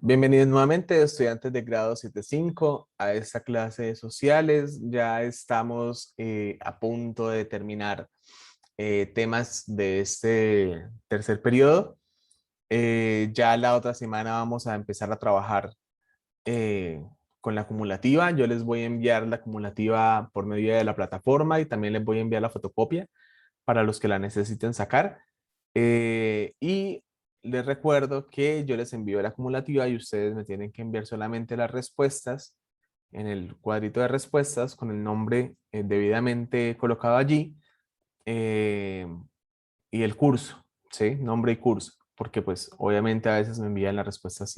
Bienvenidos nuevamente, estudiantes de grado 7.5 a esta clase de sociales. Ya estamos a punto de terminar temas de este tercer periodo. Ya la otra semana vamos a empezar a trabajar con la acumulativa. Yo les voy a enviar la acumulativa por medio de la plataforma y también les voy a enviar la fotocopia para los que la necesiten sacar. Y les recuerdo que yo les envío la acumulativa y ustedes me tienen que enviar solamente las respuestas en el cuadrito de respuestas con el nombre debidamente colocado allí eh, y el curso, ¿sí? Nombre y curso, porque pues obviamente a veces me envían las respuestas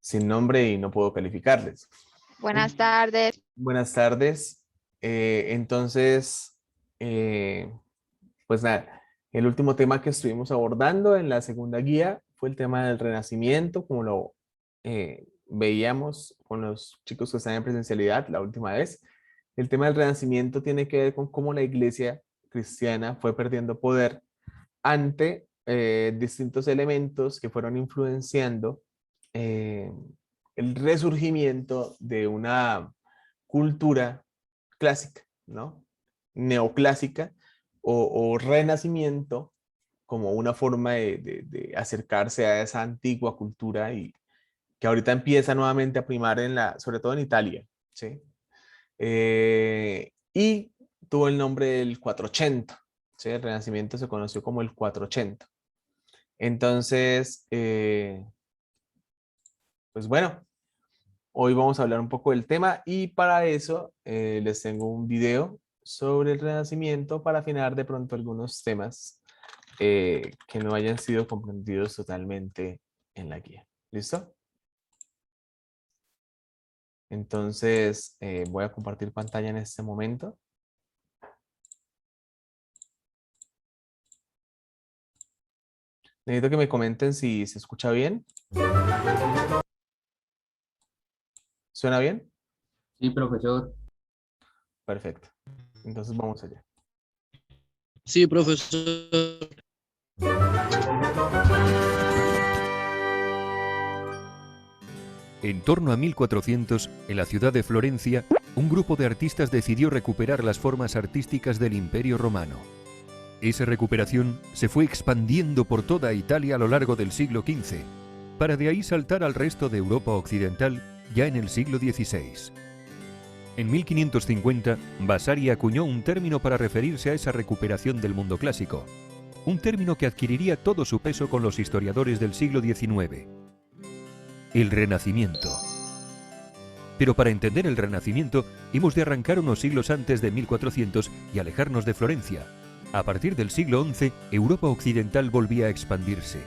sin nombre y no puedo calificarles. Buenas tardes. Buenas tardes. Entonces, pues nada, el último tema que estuvimos abordando en la segunda guía fue el tema del Renacimiento, como lo veíamos con los chicos que están en presencialidad la última vez. El tema del Renacimiento tiene que ver con cómo la iglesia cristiana fue perdiendo poder ante distintos elementos que fueron influenciando eh, el resurgimiento de una cultura clásica, ¿no? Neoclásica o renacimiento como una forma de acercarse a esa antigua cultura y que ahorita empieza nuevamente a primar sobre todo en Italia, ¿sí? Y tuvo el nombre del 480, ¿sí? El Renacimiento se conoció como el 480. Entonces, pues bueno, hoy vamos a hablar un poco del tema y para eso les tengo un video sobre el Renacimiento para afinar de pronto algunos temas que no hayan sido comprendidos totalmente en la guía. ¿Listo? Entonces voy a compartir pantalla en este momento. Necesito que me comenten si se escucha bien. ¿Suena bien? Sí, profesor. Perfecto. Entonces vamos allá. Sí, profesor. En torno a 1400, en la ciudad de Florencia, un grupo de artistas decidió recuperar las formas artísticas del Imperio Romano. Esa recuperación se fue expandiendo por toda Italia a lo largo del siglo XV, para de ahí saltar al resto de Europa occidental ya en el siglo XVI. En 1550, Vasari acuñó un término para referirse a esa recuperación del mundo clásico, un término que adquiriría todo su peso con los historiadores del siglo XIX. El Renacimiento. Pero para entender el Renacimiento, hemos de arrancar unos siglos antes de 1400 y alejarnos de Florencia. A partir del siglo XI, Europa occidental volvía a expandirse.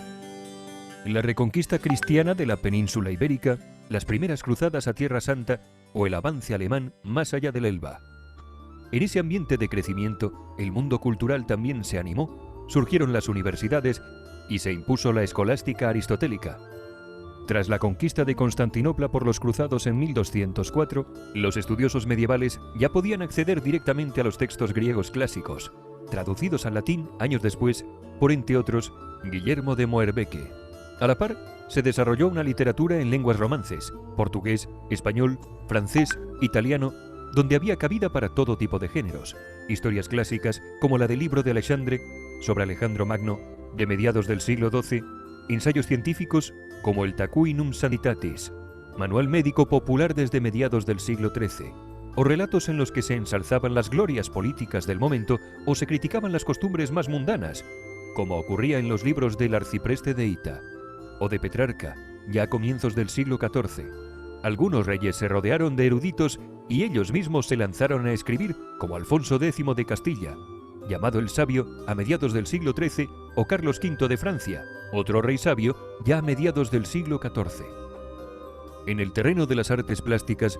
La reconquista cristiana de la península ibérica, las primeras cruzadas a Tierra Santa o el avance alemán más allá del Elba. En ese ambiente de crecimiento, el mundo cultural también se animó, surgieron las universidades y se impuso la escolástica aristotélica. Tras la conquista de Constantinopla por los cruzados en 1204, los estudiosos medievales ya podían acceder directamente a los textos griegos clásicos, traducidos al latín años después por, entre otros, Guillermo de Moerbeke. A la par, se desarrolló una literatura en lenguas romances, portugués, español, francés, italiano, donde había cabida para todo tipo de géneros, historias clásicas como la del libro de Alexandre sobre Alejandro Magno, de mediados del siglo XII, ensayos científicos como el Tacuinum Sanitatis, manual médico popular desde mediados del siglo XIII, o relatos en los que se ensalzaban las glorias políticas del momento o se criticaban las costumbres más mundanas, como ocurría en los libros del arcipreste de Hita, o de Petrarca, ya a comienzos del siglo XIV. Algunos reyes se rodearon de eruditos y ellos mismos se lanzaron a escribir, como Alfonso X de Castilla, llamado el Sabio a mediados del siglo XIII, o Carlos V de Francia, otro rey sabio ya a mediados del siglo XIV. En el terreno de las artes plásticas,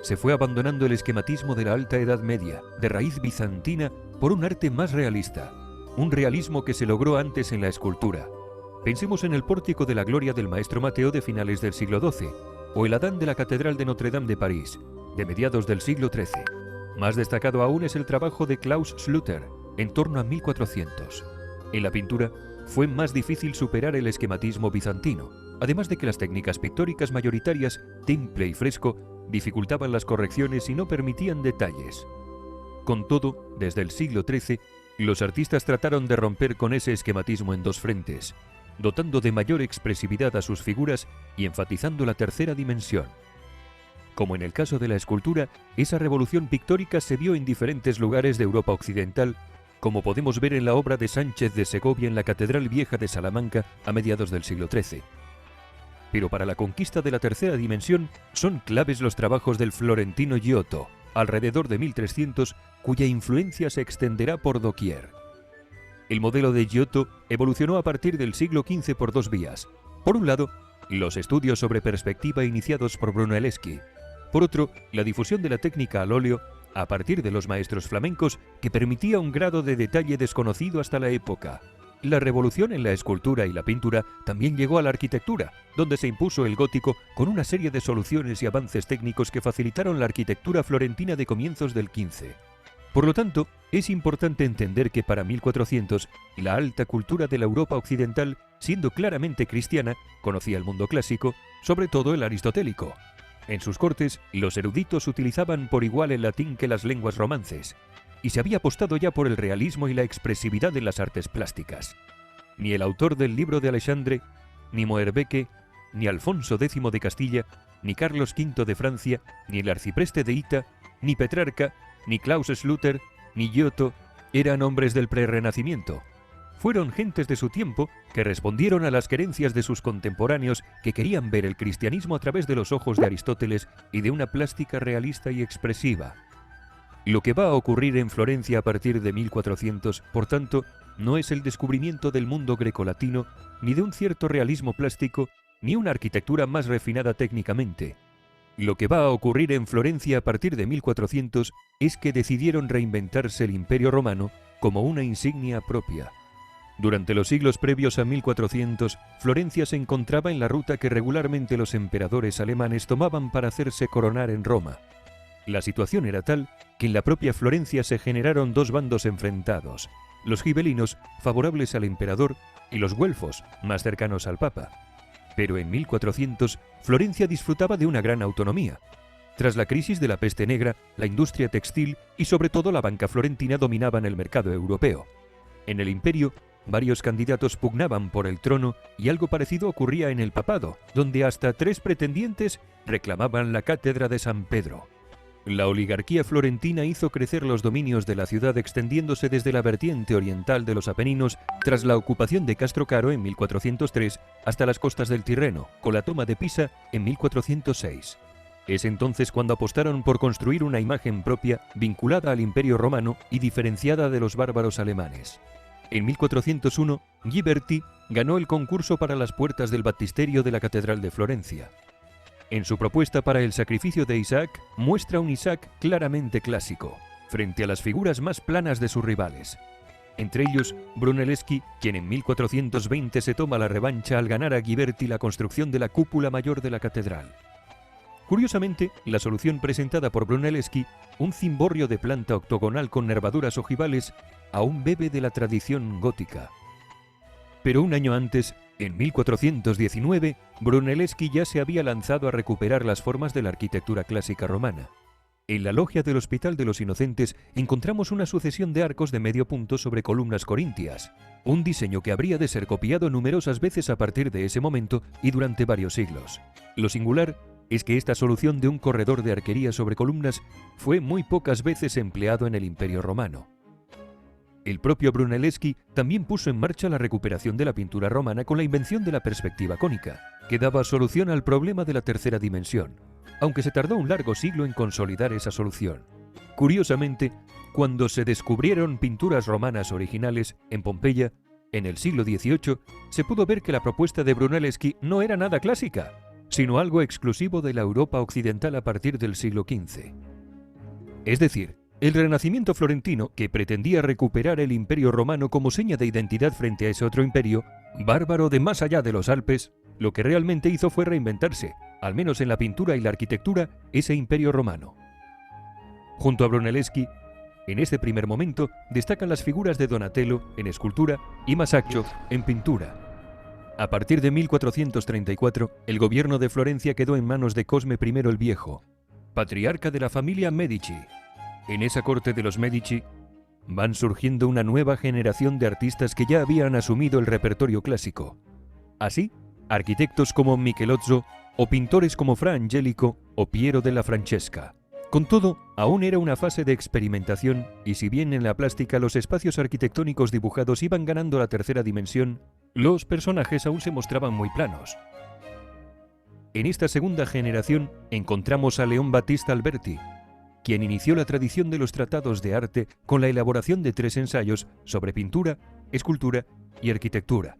se fue abandonando el esquematismo de la Alta Edad Media, de raíz bizantina, por un arte más realista, un realismo que se logró antes en la escultura. Pensemos en el pórtico de la Gloria del Maestro Mateo de finales del siglo XII, o el Adán de la Catedral de Notre Dame de París, de mediados del siglo XIII. Más destacado aún es el trabajo de Klaus Schluter, en torno a 1400. En la pintura, fue más difícil superar el esquematismo bizantino, además de que las técnicas pictóricas mayoritarias, temple y fresco, dificultaban las correcciones y no permitían detalles. Con todo, desde el siglo XIII, los artistas trataron de romper con ese esquematismo en dos frentes, dotando de mayor expresividad a sus figuras y enfatizando la tercera dimensión. Como en el caso de la escultura, esa revolución pictórica se vio en diferentes lugares de Europa occidental, como podemos ver en la obra de Sánchez de Segovia en la Catedral Vieja de Salamanca a mediados del siglo XIII. Pero para la conquista de la tercera dimensión son claves los trabajos del florentino Giotto, alrededor de 1300, cuya influencia se extenderá por doquier. El modelo de Giotto evolucionó a partir del siglo XV por dos vías. Por un lado, los estudios sobre perspectiva iniciados por Brunelleschi. Por otro, la difusión de la técnica al óleo a partir de los maestros flamencos, que permitía un grado de detalle desconocido hasta la época. La revolución en la escultura y la pintura también llegó a la arquitectura, donde se impuso el gótico con una serie de soluciones y avances técnicos que facilitaron la arquitectura florentina de comienzos del XV. Por lo tanto, es importante entender que para 1400, la alta cultura de la Europa occidental, siendo claramente cristiana, conocía el mundo clásico, sobre todo el aristotélico. En sus cortes, los eruditos utilizaban por igual el latín que las lenguas romances, y se había apostado ya por el realismo y la expresividad en las artes plásticas. Ni el autor del libro de Alexandre, ni Moerbeke, ni Alfonso X de Castilla, ni Carlos V de Francia, ni el arcipreste de Ita, ni Petrarca, ni Klaus Schluter, ni Giotto eran hombres del prerrenacimiento. Fueron gentes de su tiempo que respondieron a las querencias de sus contemporáneos que querían ver el cristianismo a través de los ojos de Aristóteles y de una plástica realista y expresiva. Lo que va a ocurrir en Florencia a partir de 1400, por tanto, no es el descubrimiento del mundo grecolatino, ni de un cierto realismo plástico, ni una arquitectura más refinada técnicamente. Lo que va a ocurrir en Florencia a partir de 1400 es que decidieron reinventarse el Imperio Romano como una insignia propia. Durante los siglos previos a 1400, Florencia se encontraba en la ruta que regularmente los emperadores alemanes tomaban para hacerse coronar en Roma. La situación era tal que en la propia Florencia se generaron dos bandos enfrentados, los gibelinos, favorables al emperador, y los güelfos, más cercanos al papa. Pero en 1400, Florencia disfrutaba de una gran autonomía. Tras la crisis de la peste negra, la industria textil y sobre todo la banca florentina dominaban el mercado europeo. En el imperio, varios candidatos pugnaban por el trono y algo parecido ocurría en el papado, donde hasta 3 pretendientes reclamaban la cátedra de San Pedro. La oligarquía florentina hizo crecer los dominios de la ciudad extendiéndose desde la vertiente oriental de los Apeninos tras la ocupación de Castrocaro en 1403 hasta las costas del Tirreno, con la toma de Pisa en 1406. Es entonces cuando apostaron por construir una imagen propia vinculada al Imperio Romano y diferenciada de los bárbaros alemanes. En 1401, Ghiberti ganó el concurso para las puertas del baptisterio de la Catedral de Florencia. En su propuesta para el sacrificio de Isaac, muestra un Isaac claramente clásico, frente a las figuras más planas de sus rivales. Entre ellos, Brunelleschi, quien en 1420 se toma la revancha al ganar a Ghiberti la construcción de la cúpula mayor de la catedral. Curiosamente, la solución presentada por Brunelleschi, un cimborrio de planta octogonal con nervaduras ojivales, aún bebe de la tradición gótica. Pero un año antes, en 1419, Brunelleschi ya se había lanzado a recuperar las formas de la arquitectura clásica romana. En la logia del Hospital de los Inocentes encontramos una sucesión de arcos de medio punto sobre columnas corintias, un diseño que habría de ser copiado numerosas veces a partir de ese momento y durante varios siglos. Lo singular es que esta solución de un corredor de arquería sobre columnas fue muy pocas veces empleado en el Imperio Romano. El propio Brunelleschi también puso en marcha la recuperación de la pintura romana con la invención de la perspectiva cónica, que daba solución al problema de la tercera dimensión, aunque se tardó un largo siglo en consolidar esa solución. Curiosamente, cuando se descubrieron pinturas romanas originales en Pompeya, en el siglo XVIII, se pudo ver que la propuesta de Brunelleschi no era nada clásica, sino algo exclusivo de la Europa occidental a partir del siglo XV. Es decir, el Renacimiento florentino, que pretendía recuperar el Imperio Romano como seña de identidad frente a ese otro imperio, bárbaro de más allá de los Alpes, lo que realmente hizo fue reinventarse, al menos en la pintura y la arquitectura, ese Imperio Romano. Junto a Brunelleschi, en este primer momento destacan las figuras de Donatello en escultura y Masaccio en pintura. A partir de 1434, el gobierno de Florencia quedó en manos de Cosme I el Viejo, patriarca de la familia Medici. En esa corte de los Medici van surgiendo una nueva generación de artistas que ya habían asumido el repertorio clásico. Así, arquitectos como Michelozzo o pintores como Fra Angelico o Piero della Francesca. Con todo, aún era una fase de experimentación y si bien en la plástica los espacios arquitectónicos dibujados iban ganando la tercera dimensión, los personajes aún se mostraban muy planos. En esta segunda generación encontramos a León Battista Alberti, quien inició la tradición de los tratados de arte con la elaboración de 3 ensayos sobre pintura, escultura y arquitectura.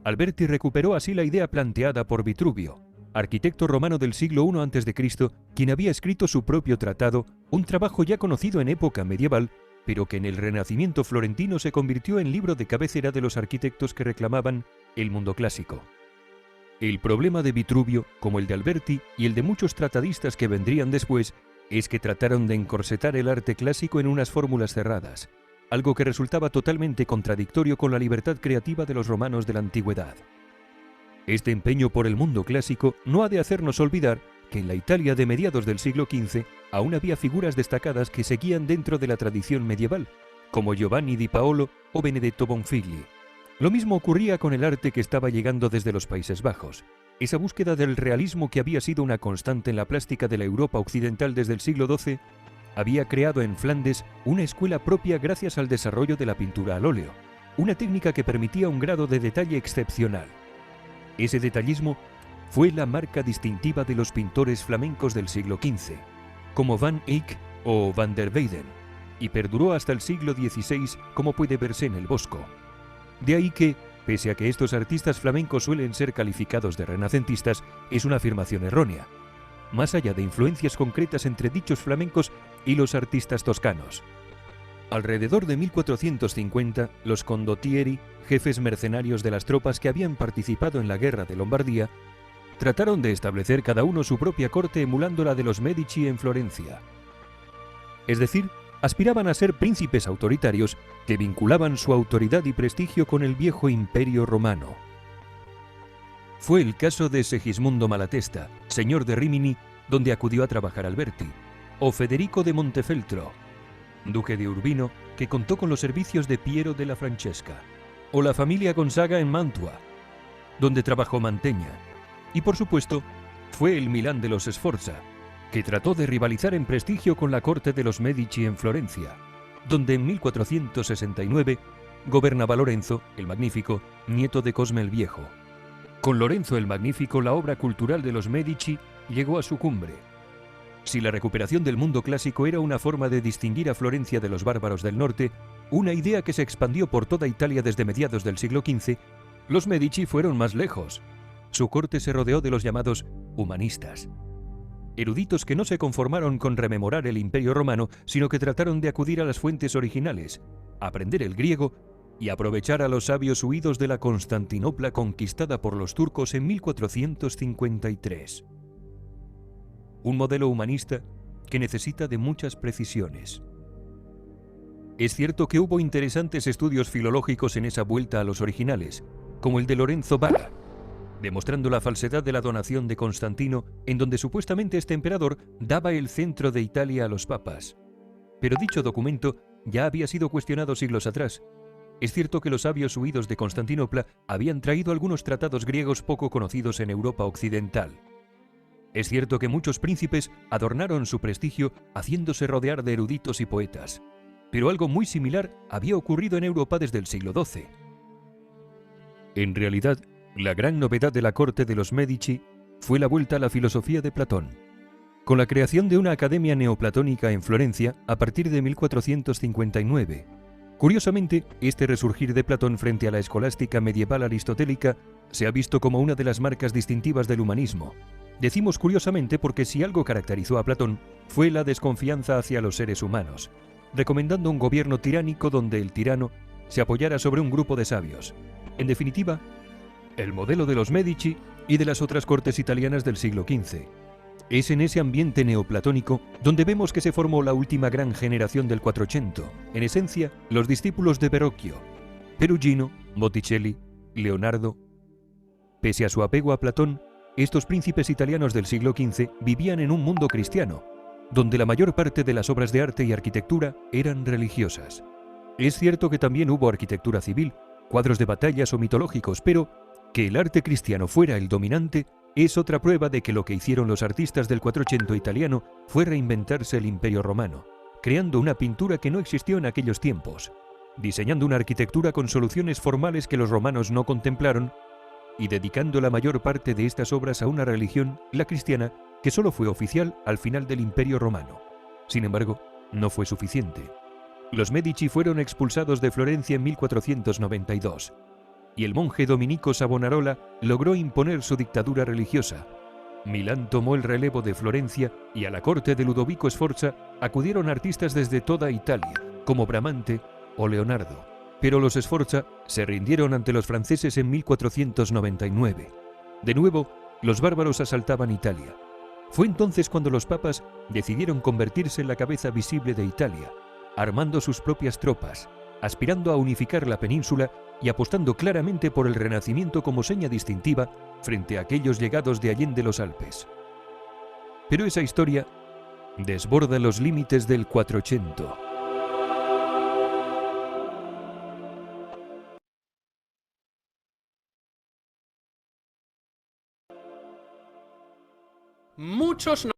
Alberti recuperó así la idea planteada por Vitruvio, arquitecto romano del siglo I a.C., quien había escrito su propio tratado, un trabajo ya conocido en época medieval, pero que en el Renacimiento florentino se convirtió en libro de cabecera de los arquitectos que reclamaban el mundo clásico. El problema de Vitruvio, como el de Alberti y el de muchos tratadistas que vendrían después, es que trataron de encorsetar el arte clásico en unas fórmulas cerradas, algo que resultaba totalmente contradictorio con la libertad creativa de los romanos de la antigüedad. Este empeño por el mundo clásico no ha de hacernos olvidar que en la Italia de mediados del siglo XV aún había figuras destacadas que seguían dentro de la tradición medieval, como Giovanni di Paolo o Benedetto Bonfigli. Lo mismo ocurría con el arte que estaba llegando desde los Países Bajos. Esa búsqueda del realismo que había sido una constante en la plástica de la Europa occidental desde el siglo XII había creado en Flandes una escuela propia gracias al desarrollo de la pintura al óleo, una técnica que permitía un grado de detalle excepcional. Ese detallismo fue la marca distintiva de los pintores flamencos del siglo XV, como Van Eyck o Van der Weyden, y perduró hasta el siglo XVI, como puede verse en el Bosco. De ahí que, pese a que estos artistas flamencos suelen ser calificados de renacentistas, es una afirmación errónea, más allá de influencias concretas entre dichos flamencos y los artistas toscanos. Alrededor de 1450, los condottieri, jefes mercenarios de las tropas que habían participado en la guerra de Lombardía, trataron de establecer cada uno su propia corte emulando la de los Medici en Florencia. Es decir, aspiraban a ser príncipes autoritarios que vinculaban su autoridad y prestigio con el viejo imperio romano. Fue el caso de Segismundo Malatesta, señor de Rimini, donde acudió a trabajar Alberti, o Federico de Montefeltro, duque de Urbino, que contó con los servicios de Piero della Francesca, o la familia Gonzaga en Mantua, donde trabajó Mantegna, y por supuesto, fue el Milán de los Sforza, que trató de rivalizar en prestigio con la corte de los Medici en Florencia, donde en 1469 gobernaba Lorenzo el Magnífico, nieto de Cosme el Viejo. Con Lorenzo el Magnífico, la obra cultural de los Medici llegó a su cumbre. Si la recuperación del mundo clásico era una forma de distinguir a Florencia de los bárbaros del norte, una idea que se expandió por toda Italia desde mediados del siglo XV, los Medici fueron más lejos. Su corte se rodeó de los llamados humanistas, eruditos que no se conformaron con rememorar el Imperio Romano, sino que trataron de acudir a las fuentes originales, aprender el griego y aprovechar a los sabios huidos de la Constantinopla conquistada por los turcos en 1453. Un modelo humanista que necesita de muchas precisiones. Es cierto que hubo interesantes estudios filológicos en esa vuelta a los originales, como el de Lorenzo Valla, demostrando la falsedad de la donación de Constantino, en donde supuestamente este emperador daba el centro de Italia a los papas. Pero dicho documento ya había sido cuestionado siglos atrás. Es cierto que los sabios huidos de Constantinopla habían traído algunos tratados griegos poco conocidos en Europa occidental. Es cierto que muchos príncipes adornaron su prestigio haciéndose rodear de eruditos y poetas, pero algo muy similar había ocurrido en Europa desde el siglo XII. En realidad, la gran novedad de la corte de los Medici fue la vuelta a la filosofía de Platón, con la creación de una academia neoplatónica en Florencia a partir de 1459. Curiosamente, este resurgir de Platón frente a la escolástica medieval aristotélica se ha visto como una de las marcas distintivas del humanismo. Decimos curiosamente porque si algo caracterizó a Platón fue la desconfianza hacia los seres humanos, recomendando un gobierno tiránico donde el tirano se apoyara sobre un grupo de sabios. En definitiva, el modelo de los Medici y de las otras cortes italianas del siglo XV. Es en ese ambiente neoplatónico donde vemos que se formó la última gran generación del Quattrocento, en esencia, los discípulos de Verrocchio, Perugino, Botticelli, Leonardo, Pese a su apego a Platón, estos príncipes italianos del siglo XV vivían en un mundo cristiano, donde la mayor parte de las obras de arte y arquitectura eran religiosas. Es cierto que también hubo arquitectura civil, cuadros de batallas o mitológicos, pero que el arte cristiano fuera el dominante es otra prueba de que lo que hicieron los artistas del Quattrocento italiano fue reinventarse el Imperio Romano, creando una pintura que no existió en aquellos tiempos, diseñando una arquitectura con soluciones formales que los romanos no contemplaron y dedicando la mayor parte de estas obras a una religión, la cristiana, que solo fue oficial al final del Imperio Romano. Sin embargo, no fue suficiente. Los Medici fueron expulsados de Florencia en 1492, y el monje dominico Savonarola logró imponer su dictadura religiosa. Milán tomó el relevo de Florencia y a la corte de Ludovico Sforza acudieron artistas desde toda Italia, como Bramante o Leonardo. Pero los Sforza se rindieron ante los franceses en 1499. De nuevo, los bárbaros asaltaban Italia. Fue entonces cuando los papas decidieron convertirse en la cabeza visible de Italia, armando sus propias tropas, aspirando a unificar la península y apostando claramente por el Renacimiento como seña distintiva frente a aquellos llegados de allende los Alpes. Pero esa historia desborda los límites del Quattrocento. Muchos no.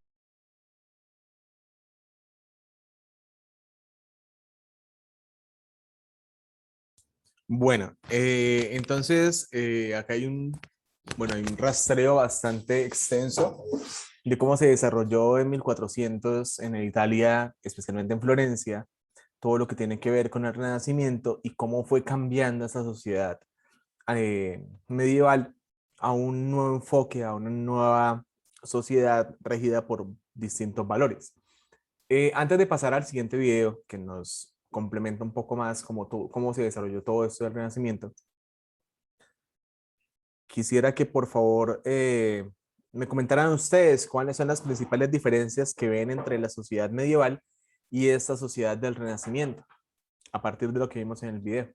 Bueno, entonces acá hay hay un rastreo bastante extenso de cómo se desarrolló en 1400 en Italia, especialmente en Florencia, todo lo que tiene que ver con el Renacimiento y cómo fue cambiando esa sociedad medieval a un nuevo enfoque, a una nueva sociedad regida por distintos valores. Antes de pasar al siguiente video, que nos complementa un poco más cómo se desarrolló todo esto del Renacimiento, quisiera que por favor me comentaran ustedes cuáles son las principales diferencias que ven entre la sociedad medieval y esta sociedad del Renacimiento, a partir de lo que vimos en el video.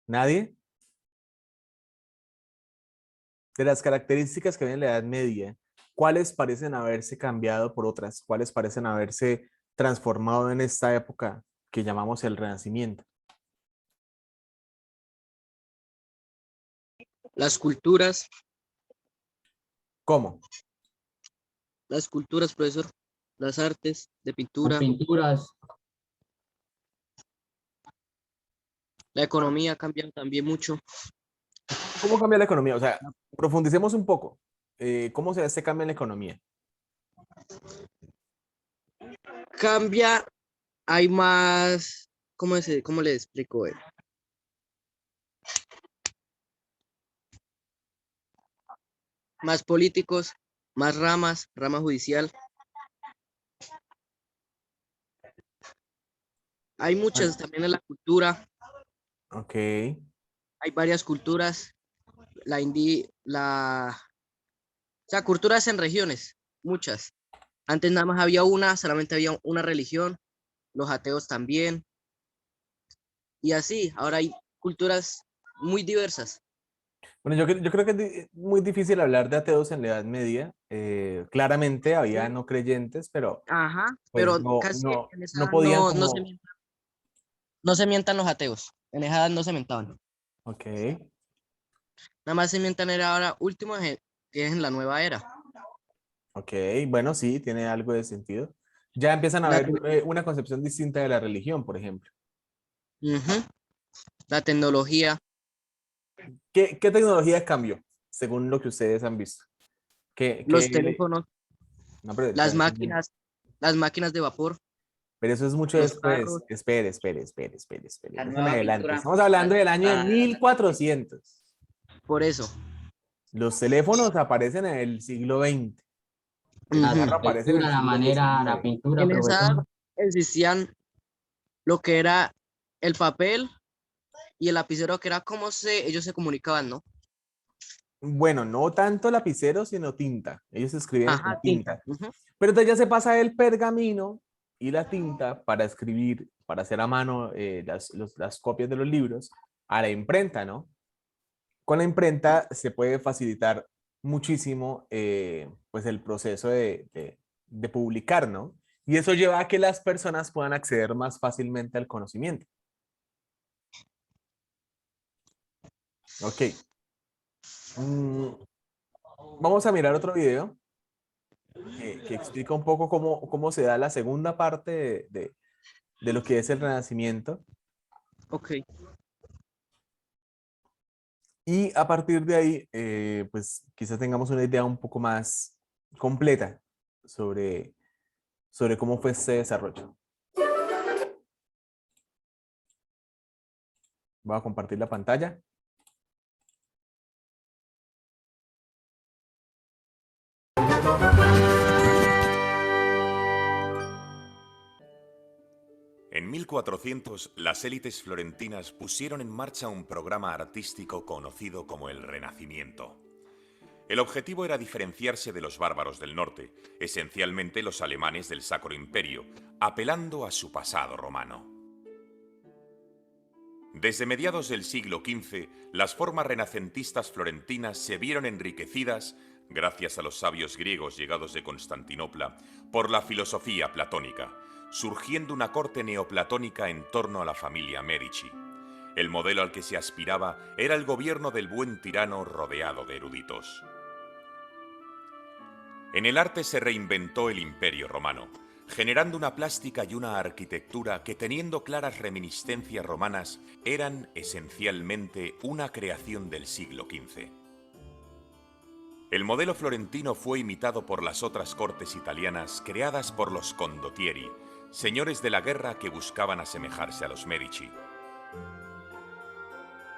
¿Nadie? De las características que ven en la Edad Media, ¿cuáles parecen haberse cambiado por otras? ¿Cuáles parecen haberse transformado en esta época que llamamos el Renacimiento? Las culturas, ¿Cómo? profesor, las artes de Las pintura, pinturas, la economía ha cambiado también mucho. ¿Cómo cambia la economía? O sea, profundicemos un poco. ¿Cómo se da este cambio en la economía? Cambia, hay más, ¿cómo le explico? Más políticos, más rama judicial. Hay muchas también en la cultura, Ok. hay varias culturas, o sea, culturas en regiones, muchas. Antes nada más había solamente había una religión, los ateos también, y así, ahora hay culturas muy diversas. Bueno, yo creo que es muy difícil hablar de ateos en la Edad Media. Claramente había Sí. no creyentes, pero Ajá, pues pero no, casi no, en esa no edad podían no como... no se mientan los ateos, en esa edad no se mientaban. Ok, Nada más se mientan era ahora último, que es en la nueva era. ok, bueno, sí, tiene algo de sentido. Ya empiezan a La, ver una concepción distinta de la religión, por ejemplo. Ujú. La tecnología, ¿Qué tecnología cambió, según lo que ustedes han visto? los teléfonos, No, pero, las eso máquinas de vapor, pero eso es mucho los después. carros. Espere. la No se me nueva adelante. pintura, Estamos hablando del año de la- 1400. Por eso. Los teléfonos aparecen en el siglo XX. El La Ujú. cigarro aparece en el arquitectura, la siglo manera, la XIX. pintura, En esa edad profesor. existían lo que era el papel y el lapicero, que era como ellos se comunicaban, ¿no? Bueno, no tanto lapicero, sino tinta. Ellos escribían con Ajá, tinta. tinta. Ujú. Pero entonces ya se pasa el pergamino y la tinta para escribir, para hacer a mano las copias de los libros a la imprenta, ¿no? Con la imprenta se puede facilitar muchísimo pues el proceso de publicar, ¿no? Y eso lleva a que las personas puedan acceder más fácilmente al conocimiento. Ok. Mm, Vamos a mirar otro video que explica un poco cómo se da la segunda parte de lo que es el Renacimiento. Ok. Y a partir de ahí, pues quizás tengamos una idea un poco más completa sobre cómo fue este desarrollo. Voy a compartir la pantalla. En 1400, las élites florentinas pusieron en marcha un programa artístico conocido como el Renacimiento. El objetivo era diferenciarse de los bárbaros del norte, esencialmente los alemanes del Sacro Imperio, apelando a su pasado romano. Desde mediados del siglo XV, las formas renacentistas florentinas se vieron enriquecidas, gracias a los sabios griegos llegados de Constantinopla, por la filosofía platónica, surgiendo una corte neoplatónica en torno a la familia Medici. El modelo al que se aspiraba era el gobierno del buen tirano rodeado de eruditos. En el arte se reinventó el Imperio Romano, generando una plástica y una arquitectura que, teniendo claras reminiscencias romanas, eran esencialmente una creación del siglo XV. El modelo florentino fue imitado por las otras cortes italianas creadas por los condottieri, señores de la guerra que buscaban asemejarse a los Medici.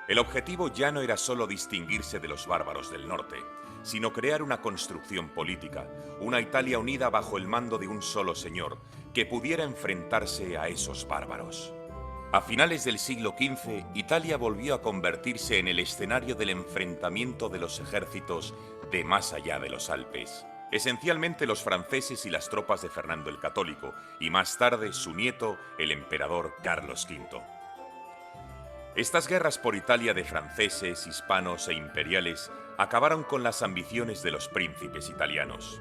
El objetivo ya no era solo distinguirse de los bárbaros del norte, sino crear una construcción política, una Italia unida bajo el mando de un solo señor, que pudiera enfrentarse a esos bárbaros. A finales del siglo XV, Italia volvió a convertirse en el escenario del enfrentamiento de los ejércitos de más allá de los Alpes, esencialmente los franceses y las tropas de Fernando el Católico, y más tarde su nieto, el emperador Carlos V. Estas guerras por Italia de franceses, hispanos e imperiales acabaron con las ambiciones de los príncipes italianos.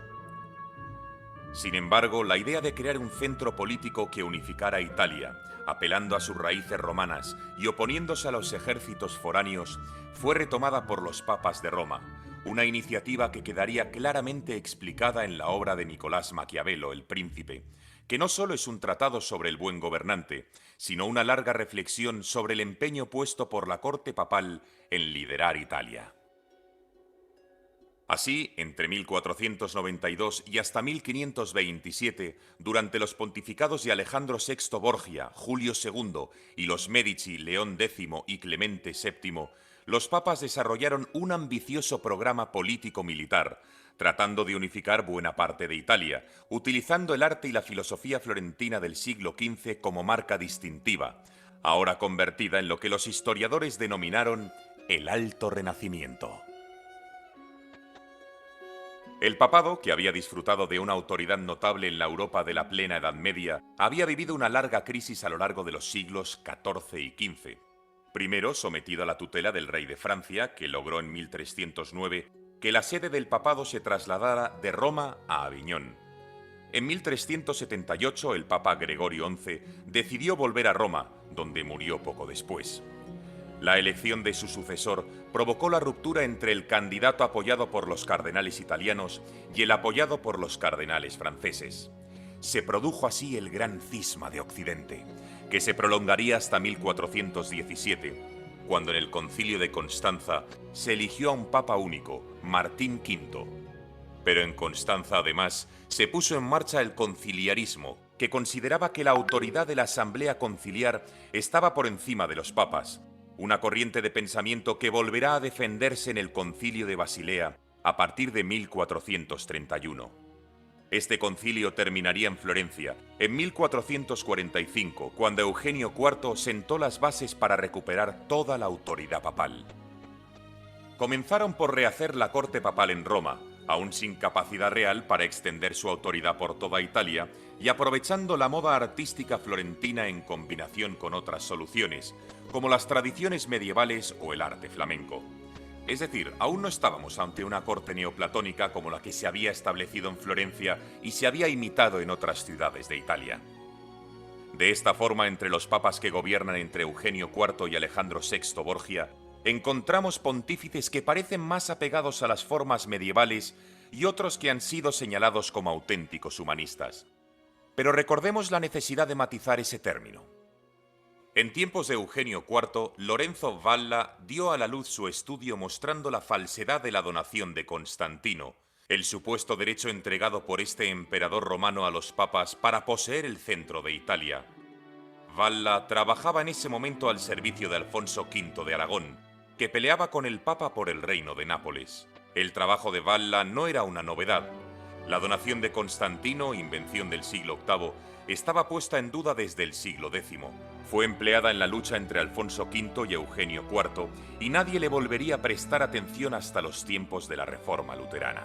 Sin embargo, la idea de crear un centro político que unificara Italia, apelando a sus raíces romanas y oponiéndose a los ejércitos foráneos, fue retomada por los papas de Roma, una iniciativa que quedaría claramente explicada en la obra de Nicolás Maquiavelo, El Príncipe, que no solo es un tratado sobre el buen gobernante, sino una larga reflexión sobre el empeño puesto por la corte papal en liderar Italia. Así, entre 1492 y hasta 1527, durante los pontificados de Alejandro VI Borgia, Julio II y los Medici, León X y Clemente VII, los papas desarrollaron un ambicioso programa político-militar, tratando de unificar buena parte de Italia, utilizando el arte y la filosofía florentina del siglo XV como marca distintiva, ahora convertida en lo que los historiadores denominaron el Alto Renacimiento. El papado, que había disfrutado de una autoridad notable en la Europa de la plena Edad Media, había vivido una larga crisis a lo largo de los siglos XIV y XV. Primero sometido a la tutela del rey de Francia, que logró en 1309 que la sede del papado se trasladara de Roma a Aviñón. En 1378 el papa Gregorio XI decidió volver a Roma, donde murió poco después. La elección de su sucesor provocó la ruptura entre el candidato apoyado por los cardenales italianos y el apoyado por los cardenales franceses. Se produjo así el gran cisma de Occidente, que se prolongaría hasta 1417, cuando en el Concilio de Constanza se eligió a un papa único, Martín V. Pero en Constanza, además, se puso en marcha el conciliarismo, que consideraba que la autoridad de la Asamblea Conciliar estaba por encima de los papas, una corriente de pensamiento que volverá a defenderse en el Concilio de Basilea a partir de 1431. Este concilio terminaría en Florencia en 1445, cuando Eugenio IV sentó las bases para recuperar toda la autoridad papal. Comenzaron por rehacer la corte papal en Roma, aún sin capacidad real para extender su autoridad por toda Italia, y aprovechando la moda artística florentina en combinación con otras soluciones, como las tradiciones medievales o el arte flamenco. Es decir, aún no estábamos ante una corte neoplatónica como la que se había establecido en Florencia y se había imitado en otras ciudades de Italia. De esta forma, entre los papas que gobiernan entre Eugenio IV y Alejandro VI Borgia, encontramos pontífices que parecen más apegados a las formas medievales y otros que han sido señalados como auténticos humanistas. Pero recordemos la necesidad de matizar ese término. En tiempos de Eugenio IV, Lorenzo Valla dio a la luz su estudio mostrando la falsedad de la donación de Constantino, el supuesto derecho entregado por este emperador romano a los papas para poseer el centro de Italia. Valla trabajaba en ese momento al servicio de Alfonso V de Aragón, que peleaba con el Papa por el reino de Nápoles. El trabajo de Valla no era una novedad. La donación de Constantino, invención del siglo VIII, estaba puesta en duda desde el siglo X. Fue empleada en la lucha entre Alfonso V y Eugenio IV, y nadie le volvería a prestar atención hasta los tiempos de la Reforma luterana.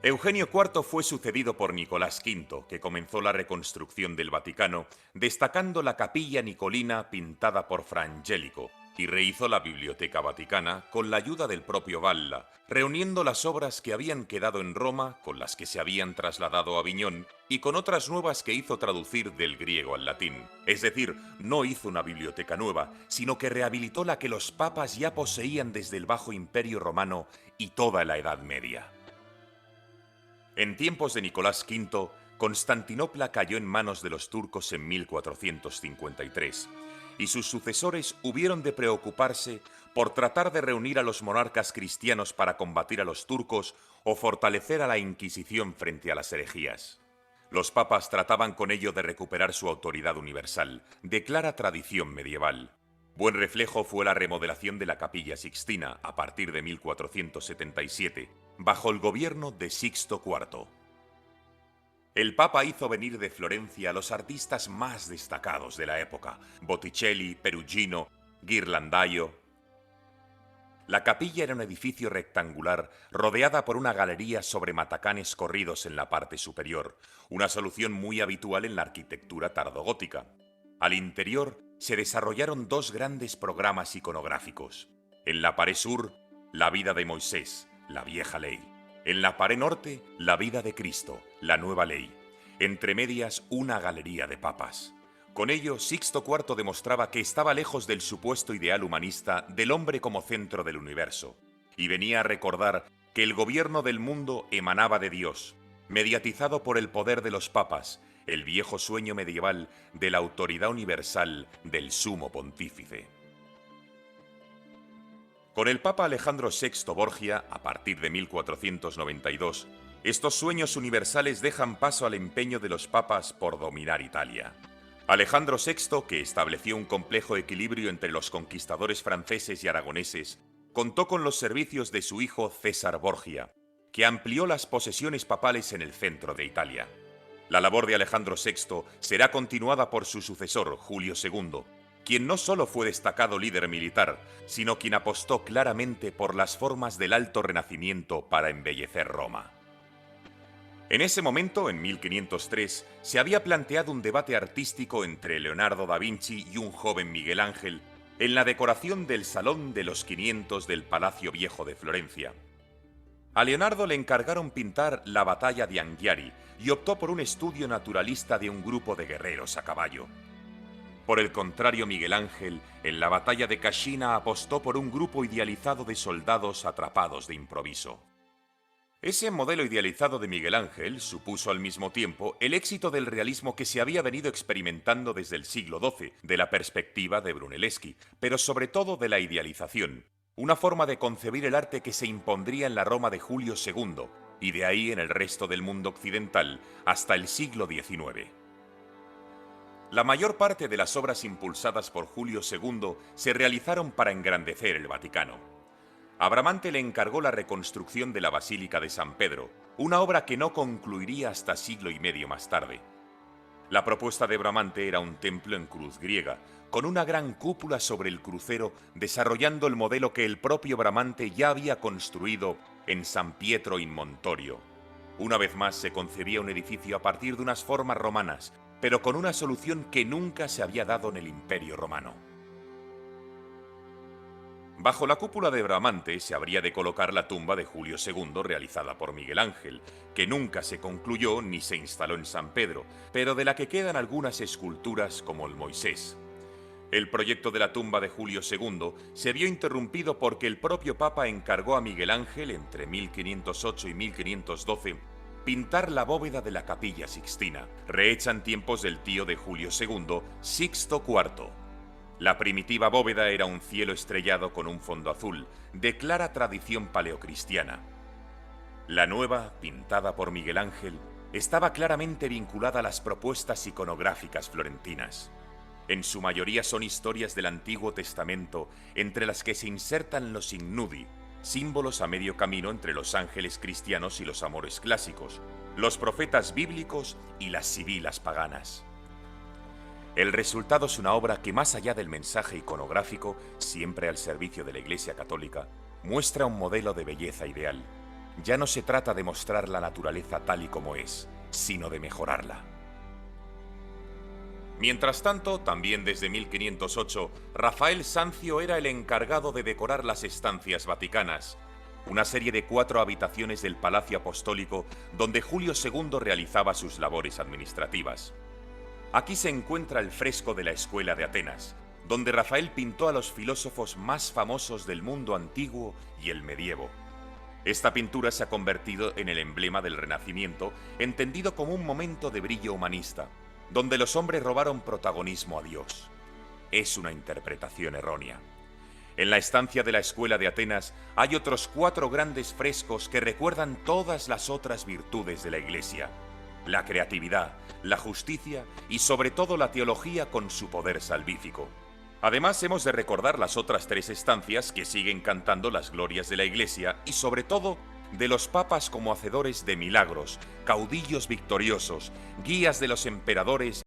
Eugenio IV fue sucedido por Nicolás V, que comenzó la reconstrucción del Vaticano, destacando la capilla nicolina pintada por Fra Angelico, y rehizo la Biblioteca Vaticana con la ayuda del propio Valla, reuniendo las obras que habían quedado en Roma con las que se habían trasladado a Aviñón y con otras nuevas que hizo traducir del griego al latín. Es decir, no hizo una biblioteca nueva, sino que rehabilitó la que los papas ya poseían desde el Bajo Imperio Romano y toda la Edad Media. En tiempos de Nicolás V, Constantinopla cayó en manos de los turcos en 1453, y sus sucesores hubieron de preocuparse por tratar de reunir a los monarcas cristianos para combatir a los turcos o fortalecer a la Inquisición frente a las herejías. Los papas trataban con ello de recuperar su autoridad universal, de clara tradición medieval. Buen reflejo fue la remodelación de la Capilla Sixtina a partir de 1477, bajo el gobierno de Sixto IV. El Papa hizo venir de Florencia a los artistas más destacados de la época: Botticelli, Perugino, Ghirlandaio. La capilla era un edificio rectangular rodeada por una galería sobre matacanes corridos en la parte superior, una solución muy habitual en la arquitectura tardogótica. Al interior se desarrollaron dos grandes programas iconográficos. En la pared sur, la vida de Moisés, la vieja ley. En la pared norte, la vida de Cristo, la nueva ley. Entre medias, una galería de papas. Con ello, Sixto IV demostraba que estaba lejos del supuesto ideal humanista del hombre como centro del universo, y venía a recordar que el gobierno del mundo emanaba de Dios, mediatizado por el poder de los papas, el viejo sueño medieval de la autoridad universal del sumo pontífice. Con el Papa Alejandro VI Borgia, a partir de 1492, estos sueños universales dejan paso al empeño de los papas por dominar Italia. Alejandro VI, que estableció un complejo equilibrio entre los conquistadores franceses y aragoneses, contó con los servicios de su hijo César Borgia, que amplió las posesiones papales en el centro de Italia. La labor de Alejandro VI será continuada por su sucesor, Julio II, quien no solo fue destacado líder militar, sino quien apostó claramente por las formas del Alto Renacimiento para embellecer Roma. En ese momento, en 1503, se había planteado un debate artístico entre Leonardo da Vinci y un joven Miguel Ángel en la decoración del Salón de los 500 del Palacio Viejo de Florencia. A Leonardo le encargaron pintar la batalla de Anghiari y optó por un estudio naturalista de un grupo de guerreros a caballo. Por el contrario, Miguel Ángel, en la batalla de Cascina, apostó por un grupo idealizado de soldados atrapados de improviso. Ese modelo idealizado de Miguel Ángel supuso al mismo tiempo el éxito del realismo que se había venido experimentando desde el siglo XII, de la perspectiva de Brunelleschi, pero sobre todo de la idealización, una forma de concebir el arte que se impondría en la Roma de Julio II, y de ahí en el resto del mundo occidental hasta el siglo XIX. La mayor parte de las obras impulsadas por Julio II se realizaron para engrandecer el Vaticano. A Bramante le encargó la reconstrucción de la Basílica de San Pedro, una obra que no concluiría hasta siglo y medio más tarde. La propuesta de Bramante era un templo en cruz griega, con una gran cúpula sobre el crucero, desarrollando el modelo que el propio Bramante ya había construido en San Pietro in Montorio. Una vez más se concebía un edificio a partir de unas formas romanas, pero con una solución que nunca se había dado en el Imperio Romano. Bajo la cúpula de Bramante se habría de colocar la tumba de Julio II realizada por Miguel Ángel, que nunca se concluyó ni se instaló en San Pedro, pero de la que quedan algunas esculturas como el Moisés. El proyecto de la tumba de Julio II se vio interrumpido porque el propio Papa encargó a Miguel Ángel, entre 1508 y 1512, pintar la bóveda de la Capilla Sixtina, rehecha en tiempos del tío de Julio II, Sixto IV. La primitiva bóveda era un cielo estrellado con un fondo azul, de clara tradición paleocristiana. La nueva, pintada por Miguel Ángel, estaba claramente vinculada a las propuestas iconográficas florentinas. En su mayoría son historias del Antiguo Testamento, entre las que se insertan los ignudi, símbolos a medio camino entre los ángeles cristianos y los amores clásicos, los profetas bíblicos y las sibilas paganas. El resultado es una obra que, más allá del mensaje iconográfico, siempre al servicio de la Iglesia Católica, muestra un modelo de belleza ideal. Ya no se trata de mostrar la naturaleza tal y como es, sino de mejorarla. Mientras tanto, también desde 1508, Rafael Sanzio era el encargado de decorar las estancias vaticanas, una serie de 4 habitaciones del Palacio Apostólico donde Julio II realizaba sus labores administrativas. Aquí se encuentra el fresco de la Escuela de Atenas, donde Rafael pintó a los filósofos más famosos del mundo antiguo y el medievo. Esta pintura se ha convertido en el emblema del Renacimiento, entendido como un momento de brillo humanista, donde los hombres robaron protagonismo a Dios. Es una interpretación errónea. En la estancia de la Escuela de Atenas hay otros 4 grandes frescos que recuerdan todas las otras virtudes de la Iglesia: la creatividad, la justicia y sobre todo la teología con su poder salvífico. Además, hemos de recordar las otras 3 estancias que siguen cantando las glorias de la Iglesia y sobre todo de los papas como hacedores de milagros, caudillos victoriosos, guías de los emperadores